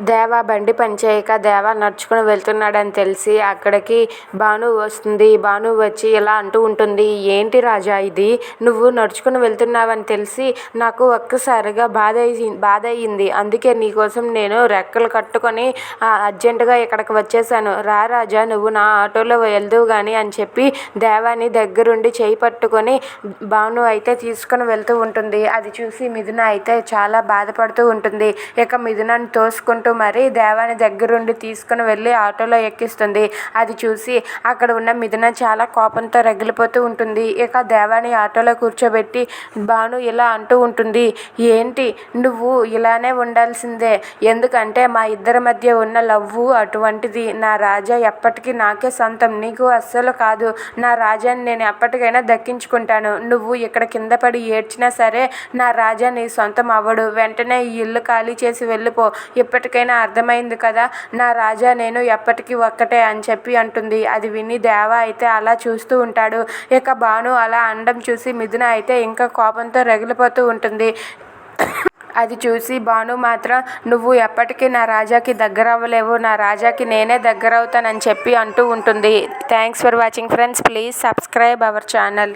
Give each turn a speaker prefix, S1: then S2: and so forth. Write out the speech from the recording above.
S1: దేవ బండి పనిచేయక దేవ నడుచుకుని వెళ్తున్నాడని తెలిసి అక్కడికి భాను వస్తుంది. భాను వచ్చి ఇలా అంటూ ఉంటుంది, ఏంటి రాజా ఇది, నువ్వు నడుచుకుని వెళ్తున్నావని తెలిసి నాకు ఒక్కసారిగా బాధ అయ్యింది. అందుకే నీకోసం నేను రెక్కలు కట్టుకొని అర్జెంటుగా ఇక్కడికి వచ్చేసాను. రా రాజా, నువ్వు నా ఆటోలో వెళ్దువు గాని అని చెప్పి దేవాని దగ్గరుండి చేయి పట్టుకొని భాను అయితే తీసుకుని వెళ్తూ ఉంటుంది. అది చూసి మిథున అయితే చాలా బాధపడుతూ ఉంటుంది. ఇక మిథునని తోసుకుంటూ మరి దేవాని దగ్గరుండి తీసుకుని వెళ్ళి ఆటోలో ఎక్కిస్తుంది. అది చూసి అక్కడ ఉన్న మిథున చాలా కోపంతో రగిలిపోతూ ఉంటుంది. ఇక దేవాని ఆటోలో కూర్చోబెట్టి భాను ఇలా అంటూ ఉంటుంది, ఏంటి నువ్వు ఇలానే ఉండాల్సిందే, ఎందుకంటే మా ఇద్దరి మధ్య ఉన్న లవ్వు అటువంటిది. నా రాజా ఎప్పటికీ నాకే సొంతం, నీకు అస్సలు కాదు. నా రాజాని నేను ఎప్పటికైనా దక్కించుకుంటాను. నువ్వు ఇక్కడ కింద పడి ఏడ్చినా సరే నా రాజా నీ సొంతం అవ్వడు. వెంటనే ఈ ఇల్లు ఖాళీ చేసి వెళ్ళిపో. ఇప్పటికైనా అర్థమైంది కదా, నా రాజా నేను ఎప్పటికీ ఒక్కటే అని చెప్పి అంటుంది. అది విని దేవ అయితే అలా చూస్తూ ఉంటాడు. ఇక భాను అలా అండం చూసి మిథున అయితే ఇంకా కోపంతో రగిలిపోతూ ఉంటుంది. అది చూసి భాను మాత్రం నువ్వు ఎప్పటికీ నా రాజాకి దగ్గర అవ్వలేవు, నా రాజాకి నేనే దగ్గర అవుతానని చెప్పి అంటూ ఉంటుంది. Thanks for watching friends. Please subscribe our channel.